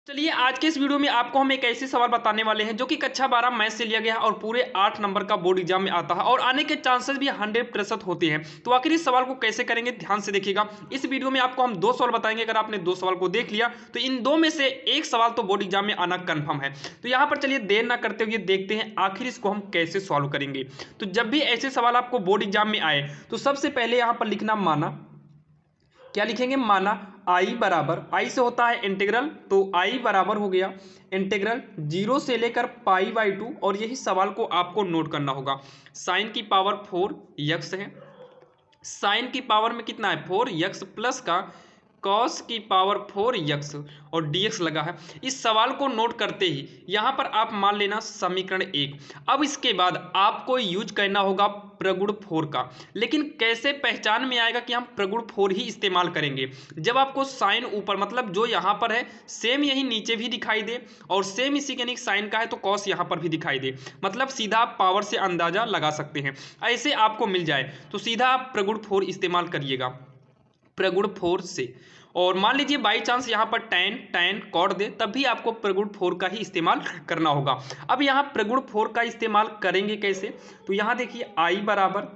चलिए आज के इस वीडियो में आपको हम एक ऐसे सवाल बताने वाले हैं जो कि कक्षा 12 मैथ से लिया गया है और पूरे 8 नंबर का बोर्ड एग्जाम में आता है और आने के चांसेस भी 100% होते हैं। तो आखिर इस सवाल को कैसे करेंगे ध्यान से देखिएगा। इस वीडियो में आपको हम 2 सवाल बताएंगे। अगर आपने 2 सवाल को देख लिया तो इन 2 में से एक सवाल तो बोर्ड एग्जाम में आना कन्फर्म है। तो यहाँ पर चलिए देर ना करते हुए देखते हैं आखिर इसको हम कैसे सॉल्व करेंगे। तो जब भी ऐसे सवाल आपको बोर्ड एग्जाम में आए तो सबसे पहले यहाँ पर लिखना माना। क्या लिखेंगे? माना आई बराबर, आई से होता है इंटीग्रल, तो आई बराबर हो गया इंटीग्रल 0 से लेकर पाई बाई 2। और यही सवाल को आपको नोट करना होगा। साइन की पावर 4 यक्स है, साइन की पावर में कितना है 4 यक्स प्लस का कॉस की पावर 4 यक्स और dx लगा है। इस सवाल को नोट करते ही यहां पर आप मान लेना समीकरण 1। अब इसके बाद आपको यूज करना होगा प्रगुण 4 का। लेकिन कैसे पहचान में आएगा कि हम प्रगुण 4 ही इस्तेमाल करेंगे? जब आपको साइन ऊपर मतलब जो यहां पर है सेम यही नीचे भी दिखाई दे और सेम इसी के साइन का है तो कॉस यहां पर भी दिखाई दे, मतलब सीधा आप पावर से अंदाजा लगा सकते हैं। ऐसे आपको मिल जाए तो सीधा आप प्रगुण 4 इस्तेमाल करिएगा, प्रगुण 4 से। और मान लीजिए बाई चांस यहाँ पर टैन टैन कॉट दे तब भी आपको प्रगुण 4 का ही इस्तेमाल करना होगा। अब यहाँ प्रगुण 4 का इस्तेमाल करेंगे कैसे? तो यहाँ देखिए आई बराबर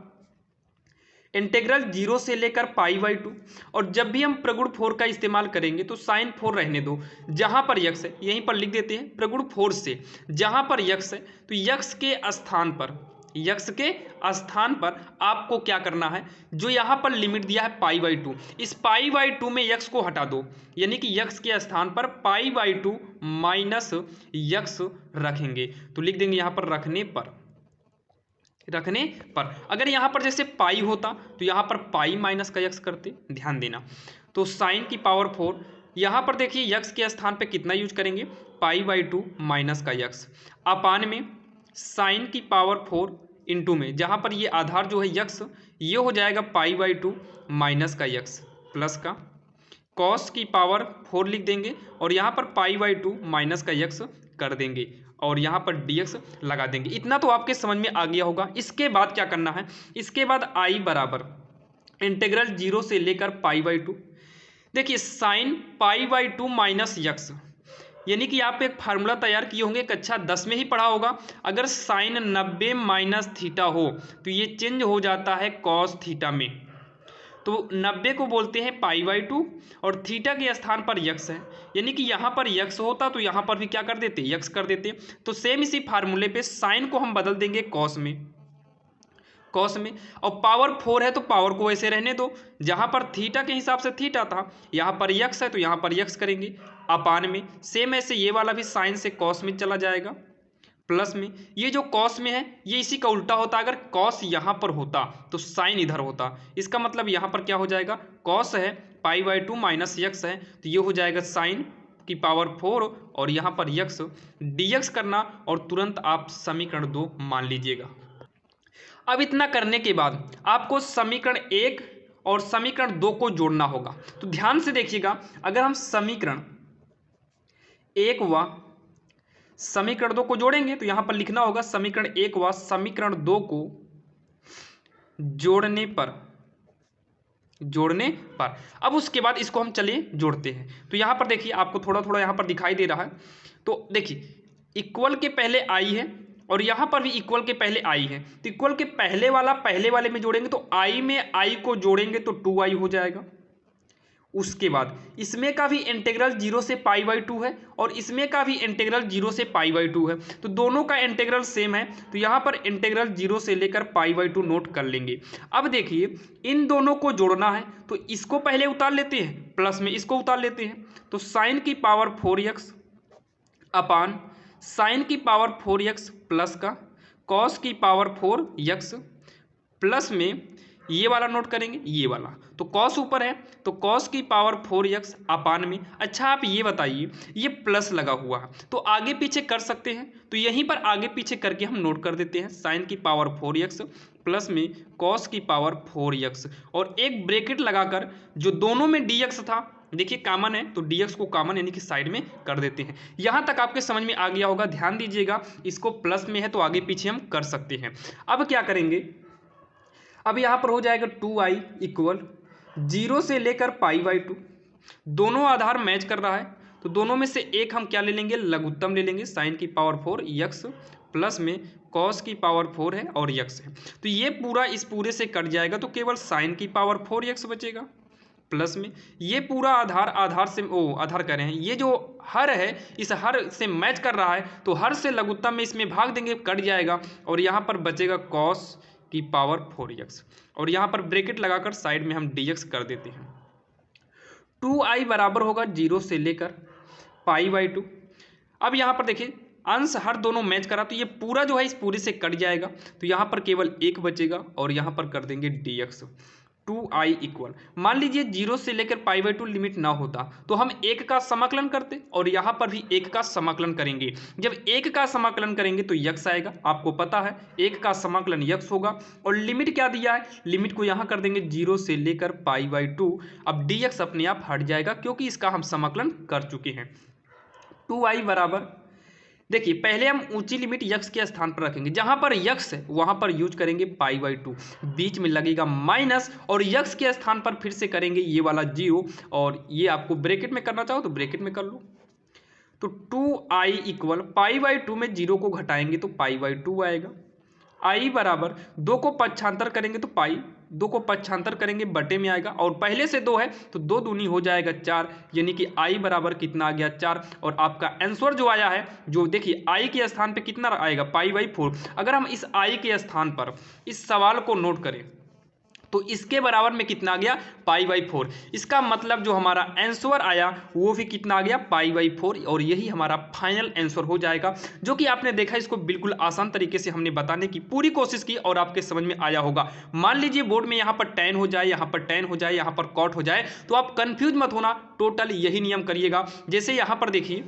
इंटीग्रल 0 से लेकर पाई बाई 2। और जब भी हम प्रगुण 4 का इस्तेमाल करेंगे तो साइन 4 रहने दो, जहाँ पर यक्स है यहीं पर लिख देते हैं प्रगुण 4 से। जहाँ पर यक्स है तो यक्स के स्थान पर, यक्स के स्थान पर आपको क्या करना है, जो यहाँ पर लिमिट दिया है पाई बाई 2, इस पाई बाई 2 में यक्स को हटा दो, यानी कि यक्स के स्थान पर पाई बाई 2 माइनस यक्स रखेंगे। तो लिख देंगे यहाँ पर रखने पर, रखने पर अगर यहाँ पर जैसे पाई होता तो यहाँ पर पाई माइनस का यक्स करते, ध्यान देना। तो साइन की पावर 4, यहाँ पर देखिए यक्स के स्थान पे कितना यूज करेंगे पाई बाई 2 माइनस का यक्स अपान में साइन की पावर 4 इंटू में, जहाँ पर ये आधार जो है यक्स ये हो जाएगा पाई बाई 2 माइनस का यक्स प्लस का कॉस की पावर 4 लिख देंगे और यहाँ पर पाई बाई 2 माइनस का यक्स कर देंगे और यहाँ पर dx लगा देंगे। इतना तो आपके समझ में आ गया होगा। इसके बाद क्या करना है? इसके बाद आई बराबर इंटीग्रल 0 से लेकर पाई बाई 2। देखिए sine pi by 2 minus x, यानी कि आप एक फार्मूला तैयार किए होंगे, कक्षा 10 में ही पढ़ा होगा। अगर साइन 90 माइनस थीटा हो तो ये चेंज हो जाता है कॉस थीटा में। तो 90 को बोलते हैं पाई बाई 2 और थीटा के स्थान पर यक्स है, यानी कि यहाँ पर यक्स होता तो यहाँ पर भी क्या कर देते यक्स कर देते। तो सेम इसी फार्मूले पे साइन को हम बदल देंगे कॉस में, कॉस में। और पावर 4 है तो पावर को ऐसे रहने दो, जहाँ पर थीटा के हिसाब से थीटा था यहाँ पर यक्स है तो यहाँ पर यक्स करेंगे अपान में सेम ऐसे ये वाला भी साइन से कॉस में चला जाएगा प्लस में। ये जो कॉस में है ये इसी का उल्टा होता, अगर कॉस यहाँ पर होता तो साइन इधर होता। इसका मतलब यहाँ पर क्या हो जाएगा, कॉस है पाई बाई 2 माइनस यक्स है तो ये हो जाएगा साइन की पावर 4 और यहाँ पर यक्स dx करना और तुरंत आप समीकरण 2 मान लीजिएगा। अब इतना करने के बाद आपको समीकरण 1 और समीकरण 2 को जोड़ना होगा। तो ध्यान से देखिएगा, अगर हम समीकरण 1 व समीकरण 2 को जोड़ेंगे तो यहां पर लिखना होगा समीकरण 1 व समीकरण 2 को जोड़ने पर, जोड़ने पर। अब उसके बाद इसको हम चलिए जोड़ते हैं। तो यहां पर देखिए आपको थोड़ा थोड़ा यहां पर दिखाई दे रहा है। तो देखिए इक्वल के पहले आई है और यहां पर भी इक्वल के पहले आई है, तो इक्वल के पहले वाला पहले वाले में जोड़ेंगे तो आई में आई को जोड़ेंगे तो 2i हो जाएगा। उसके बाद इसमें का भी इंटीग्रल 0 से पाई बाई 2 है और इसमें का भी इंटीग्रल 0 से पाई बाई 2 है, तो दोनों का इंटीग्रल सेम है तो यहाँ पर इंटीग्रल 0 से लेकर पाई बाई 2 नोट कर लेंगे। अब देखिए इन दोनों को जोड़ना है तो इसको पहले उतार लेते हैं, प्लस में इसको उतार लेते हैं। तो साइन की पावर 4x अपान साइन की पावर 4x प्लस का कॉस की पावर 4x प्लस में ये वाला नोट करेंगे, ये वाला तो कॉस ऊपर है तो कॉस की पावर 4x अपान में। अच्छा आप ये बताइए ये प्लस लगा हुआ है तो आगे पीछे कर सकते हैं, तो यहीं पर आगे पीछे करके हम नोट कर देते हैं साइन की पावर 4x प्लस में कॉस की पावर 4x और एक ब्रैकेट लगाकर जो दोनों में dx था देखिए कॉमन है तो dx को कॉमन यानी कि साइड में कर देते हैं। यहां तक आपके समझ में आ गया होगा। ध्यान दीजिएगा इसको प्लस में है तो आगे पीछे हम कर सकते हैं। अब क्या करेंगे, अब यहाँ पर हो जाएगा 2i इक्वल 0 से लेकर पाई बाई 2, दोनों आधार मैच कर रहा है तो दोनों में से एक हम क्या ले लेंगे, लघुत्तम ले लेंगे। साइन की पावर 4 यक्स प्लस में कॉस की पावर 4 है और यक्स है, तो ये पूरा इस पूरे से कट जाएगा, तो केवल साइन की पावर 4 यक्स बचेगा प्लस में ये पूरा आधार से आधार कह रहे हैं, ये जो हर है इस हर से मैच कर रहा है, तो हर से लघुत्तम में इसमें भाग देंगे, कट जाएगा और यहाँ पर बचेगा कॉस की पावर 4 यक्स, और यहाँ पर ब्रैकेट लगाकर साइड में हम डी एक्स कर देते हैं। 2i बराबर होगा 0 से लेकर π/2। अब यहाँ पर देखिए अंश हर दोनों मैच करा, तो ये पूरा जो है इस पूरे से कट जाएगा, तो यहाँ पर केवल एक बचेगा और यहाँ पर कर देंगे dx। 2i इक्वल, मान लीजिए 0 से लेकर π/2 लिमिट ना होता तो हम एक का समाकलन करते और यहाँ पर भी एक का समाकलन करेंगे। जब एक का समाकलन करेंगे तो यक्स आएगा, आपको पता है एक का समाकलन यक्स होगा, और लिमिट क्या दिया है, लिमिट को यहाँ कर देंगे 0 से लेकर π/2। अब dx अपने आप हट जाएगा क्योंकि इसका हम समाकलन कर चुके हैं। 2i बराबर, देखिए पहले हम ऊंची लिमिट यक्स के स्थान पर रखेंगे, जहां पर यक्स है वहां पर यूज करेंगे π/2, बीच में लगेगा माइनस और यक्स के स्थान पर फिर से करेंगे ये वाला 0, और ये आपको ब्रैकेट में करना चाहो तो ब्रैकेट में कर लो। तो 2i इक्वल π/2 में 0 को घटाएंगे तो π/2 आएगा। i बराबर 2 को पक्षांतर करेंगे तो पाई, 2 को पक्षांतर करेंगे बटे में आएगा, और पहले से 2 है तो 2 दूनी हो जाएगा 4, यानी कि i बराबर कितना आ गया 4। और आपका आंसर जो आया है, जो देखिए i के स्थान पे कितना आएगा π/4। अगर हम इस i के स्थान पर इस सवाल को नोट करें तो इसके बराबर में कितना आ गया π/4। इसका मतलब जो हमारा आंसर आया वो भी कितना आ गया π/4, और यही हमारा फाइनल आंसर हो जाएगा, जो कि आपने देखा इसको बिल्कुल आसान तरीके से हमने बताने की पूरी कोशिश की और आपके समझ में आया होगा। मान लीजिए बोर्ड में यहाँ पर tan हो जाए, यहाँ पर tan हो जाए, यहाँ पर cot हो जाए, तो आप कंफ्यूज मत होना, टोटल यही नियम करिएगा। जैसे यहाँ पर देखिए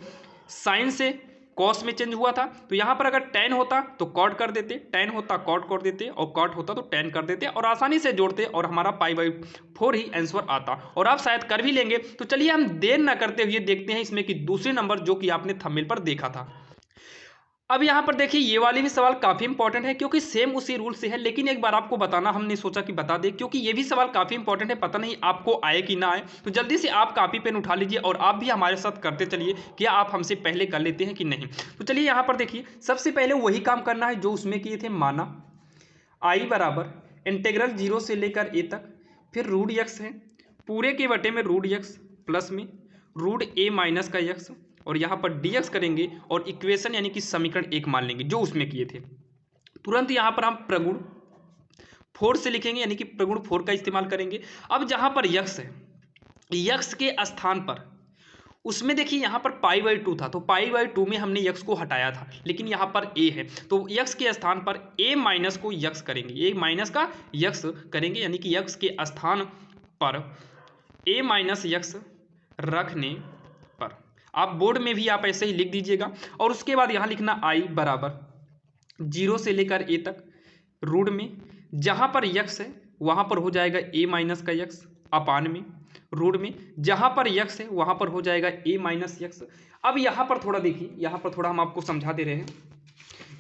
साइन से कॉस में चेंज हुआ था, तो यहाँ पर अगर tan होता तो कॉट कर देते, tan होता कॉट कर देते, और कॉट होता तो tan कर देते, और आसानी से जोड़ते और हमारा π/4 ही आंसर आता, और आप शायद कर भी लेंगे। तो चलिए हम देर ना करते हुए देखते हैं इसमें कि दूसरे नंबर जो कि आपने थंबनेल पर देखा था। अब यहाँ पर देखिए ये वाली भी सवाल काफ़ी इंपॉर्टेंट है क्योंकि सेम उसी रूल से है, लेकिन एक बार आपको बताना हमने सोचा कि बता दें, क्योंकि ये भी सवाल काफ़ी इंपॉर्टेंट है, पता नहीं आपको आए कि ना आए। तो जल्दी से आप कॉपी पेन उठा लीजिए और आप भी हमारे साथ करते चलिए, क्या आप हमसे पहले कर लेते हैं कि नहीं। तो चलिए यहाँ पर देखिए सबसे पहले वही काम करना है जो उसमें किए थे। माना i बराबर इंटीग्रल 0 से लेकर a तक, फिर रूट यक्स है, पूरे के बटे में रूट यक्स प्लस में रूट a माइनस का यक्स, और यहाँ पर dx करेंगे और इक्वेशन यानी कि समीकरण 1 मान लेंगे जो उसमें किए थे। तुरंत यहाँ पर हम प्रगुण 4 से लिखेंगे, यानी कि प्रगुण 4 का इस्तेमाल करेंगे। अब जहाँ पर यक्स है, यक्स के स्थान पर उसमें देखिए यहाँ पर π/2 था, तो π/2 में हमने यक्स को हटाया था, लेकिन यहाँ पर a है तो यक्स के स्थान पर a माइनस को यक्स करेंगे, a माइनस का यक्स करेंगे, यानी कि यक्स के स्थान पर a माइनस यक्स रखने पर, आप बोर्ड में भी आप ऐसे ही लिख दीजिएगा। और उसके बाद यहाँ लिखना i बराबर 0 से लेकर a तक, रूट में जहाँ पर यक्स है वहाँ पर हो जाएगा a माइनस का यक्स अपान में, रूट में जहाँ पर यक्स है वहाँ पर हो जाएगा a माइनस यक्स। अब यहाँ पर थोड़ा देखिए, यहाँ पर थोड़ा हम आपको समझा दे रहे हैं।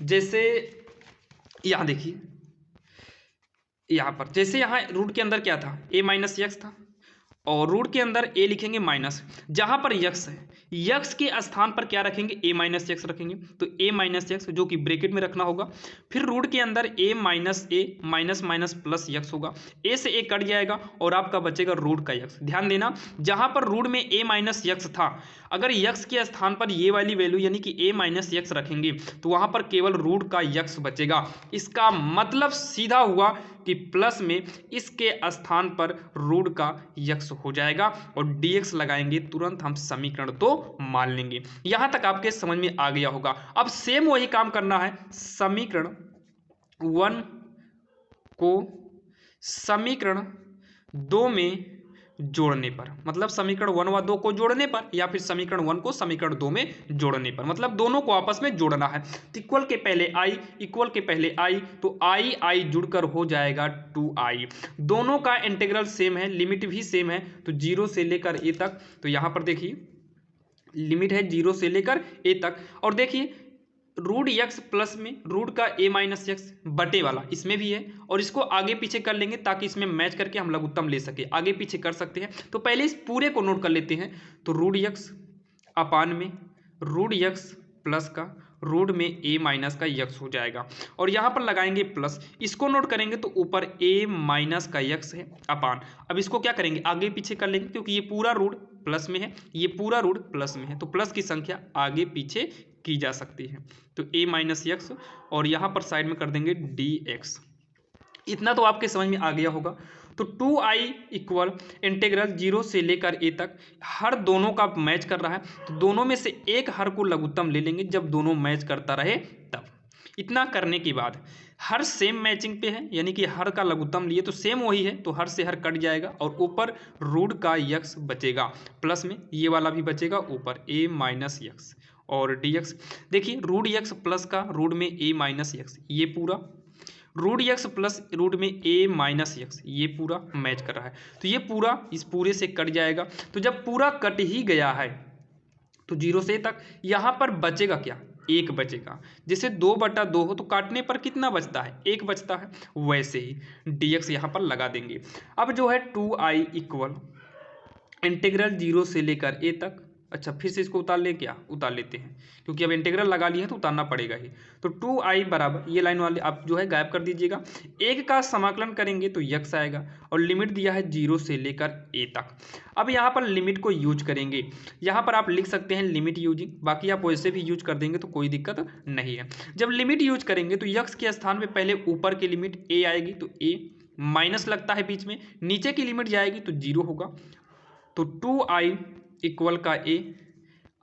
जैसे यहाँ देखिए, यहाँ पर जैसे यहाँ रूट के अंदर क्या था, a माइनस यक्स था, और रूट के अंदर a लिखेंगे माइनस, जहाँ पर यक्स है यक्स के स्थान पर क्या रखेंगे, a माइनस यक्स रखेंगे, तो a माइनस यक्स जो कि ब्रैकेट में रखना होगा, फिर रूट के अंदर a minus a minus minus plus x होगा, a से a कट जाएगा और आपका बचेगा रूट का यक्स। ध्यान देना जहाँ पर रूट में a माइनस यक्स था, अगर यक्स के स्थान पर ये वाली वैल्यू यानी कि a माइनस यक्स रखेंगे तो वहाँ पर केवल रूट का यक्स बचेगा। इसका मतलब सीधा हुआ कि प्लस में इसके स्थान पर रूट का यक्स हो जाएगा, और dx लगाएंगे तुरंत हम समीकरण तो मान लेंगे। यहाँ तक आपके समझ में आ गया होगा। अब सेम वही काम करना है, समीकरण 1 को समीकरण 2 में जोड़ने पर, मतलब समीकरण 1 व 2 को जोड़ने पर, या फिर समीकरण 1 को समीकरण 2 में जोड़ने पर, मतलब दोनों को आपस में जोड़ना है। इक्वल के पहले i, इक्वल के पहले i, तो i जुड़कर हो जाएगा 2i। दोनों का इंटीग्रल सेम है, लिमिट भी सेम है, तो 0 से लेकर a तक, तो यहाँ पर देखिए लिमिट है 0 से लेकर a तक, और देखिए रूट यक्स प्लस में रूट का a माइनस यक्स बटे वाला इसमें भी है, और इसको आगे पीछे कर लेंगे ताकि इसमें मैच करके हम लघुत्तम ले सके, आगे पीछे कर सकते हैं। तो पहले इस पूरे को नोट कर लेते हैं, तो रूट यक्स अपान में रूट यक्स प्लस का रूट में ए माइनस का यक्स हो जाएगा और यहाँ पर लगाएंगे प्लस, इसको नोट करेंगे तो ऊपर ए माइनस का यक्स है अपान। अब इसको क्या करेंगे, आगे पीछे कर लेंगे क्योंकि ये पूरा रूट प्लस में है, ये पूरा रूट प्लस में है, तो प्लस की संख्या आगे पीछे की जा सकती है। तो ए माइनस यक्स और यहाँ पर साइड में कर देंगे डी एक्स। इतना तो आपके समझ में आ गया होगा। तो 2i इक्वल इंटीग्रल 0 से लेकर a तक हर दोनों का मैच कर रहा है, तो दोनों में से एक हर को लघुत्तम ले लेंगे जब दोनों मैच करता रहे तब। इतना करने के बाद हर सेम मैचिंग पे है, यानी कि हर का लघुत्तम लिए तो सेम वही है, तो हर से हर कट जाएगा और ऊपर रूट का यक्स बचेगा, प्लस में ये वाला भी बचेगा ऊपर a माइनस यक्स और डी एक्स। देखिए रूट यक्स प्लस का रूट में a माइनस यक्स, ये पूरा रूट यक्स प्लस रूट में a माइनस यक्स, ये पूरा मैच कर रहा है, तो ये पूरा इस पूरे से कट जाएगा। तो जब पूरा कट ही गया है तो 0 से तक यहाँ पर बचेगा क्या, एक बचेगा। जैसे 2/2 हो तो काटने पर कितना बचता है, एक बचता है, वैसे ही dx यहाँ पर लगा देंगे। अब जो है 2i इक्वल इंटीग्रल 0 से लेकर a तक, अच्छा फिर से इसको उतार ले, क्या उतार लेते हैं क्योंकि अब इंटीग्रल लगा लिए हैं तो उतारना पड़ेगा ही। तो 2i बराबर ये लाइन वाले आप जो है गायब कर दीजिएगा, एक का समाकलन करेंगे तो यक्स आएगा और लिमिट दिया है 0 से लेकर a तक। अब यहाँ पर लिमिट को यूज करेंगे, यहाँ पर आप लिख सकते हैं लिमिट यूजिंग, बाकी आप वैसे भी यूज कर देंगे तो कोई दिक्कत नहीं है। जब लिमिट यूज करेंगे तो यक्स के स्थान पर पहले ऊपर की लिमिट a आएगी तो a माइनस लगता है बीच में, नीचे की लिमिट जाएगी तो 0 होगा। तो 2i इक्वल का a,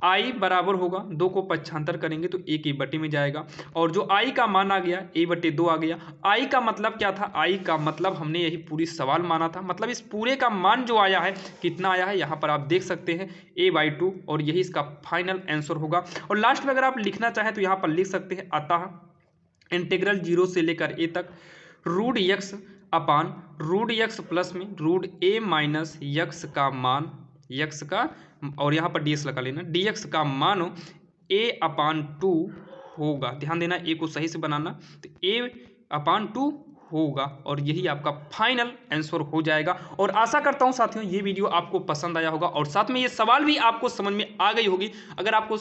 i बराबर होगा 2 को पक्षांतर करेंगे तो a की बटे में जाएगा और जो i का मान आ गया a/2 आ गया। i का मतलब क्या था, i का मतलब हमने यही पूरी सवाल माना था, मतलब इस पूरे का मान जो आया है कितना आया है यहाँ पर आप देख सकते हैं a/2 और यही इसका फाइनल आंसर होगा। और लास्ट में अगर आप लिखना चाहें तो यहाँ पर लिख सकते हैं अतः इंटीग्रल 0 से लेकर a तक root X upon root X plus में रूट a माइनस यक्स का मान, यक्स का और यहाँ पर dx लगा लेना, dx का मान a/2 होगा। ध्यान देना a को सही से बनाना, तो a/2 होगा और यही आपका फाइनल आंसर हो जाएगा। और आशा करता हूँ साथियों ये वीडियो आपको पसंद आया होगा और साथ में ये सवाल भी आपको समझ में आ गई होगी। अगर आपको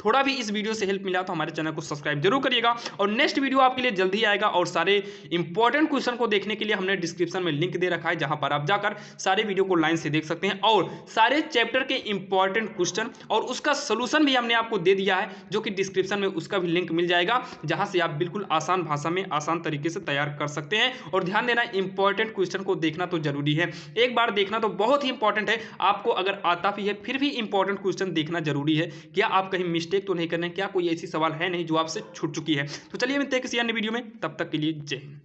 थोड़ा भी इस वीडियो से हेल्प मिला तो हमारे चैनल को सब्सक्राइब जरूर करिएगा और नेक्स्ट वीडियो आपके लिए जल्दी ही आएगा। और सारे इंपॉर्टेंट क्वेश्चन को देखने के लिए हमने डिस्क्रिप्शन में लिंक दे रखा है, जहां पर आप जाकर सारे वीडियो को लाइन से देख सकते हैं और सारे चैप्टर के इंपॉर्टेंट क्वेश्चन और उसका सोल्यूशन भी हमने आपको दे दिया है, जो कि डिस्क्रिप्शन में उसका भी लिंक मिल जाएगा, जहां से आप बिल्कुल आसान भाषा में आसान तरीके से तैयार कर सकते हैं। और ध्यान देना इंपॉर्टेंट क्वेश्चन को देखना तो जरूरी है, एक बार देखना तो बहुत ही इंपॉर्टेंट है। आपको अगर आता भी है फिर भी इंपॉर्टेंट क्वेश्चन देखना जरूरी है, क्या आप कहीं मिस्टेक तो नहीं कर रहे हैं, क्या कोई ऐसी सवाल है नहीं जो आपसे छूट चुकी है। तो चलिए मिलते हैं किसी अन्य वीडियो में, तब तक के लिए जय हिंद।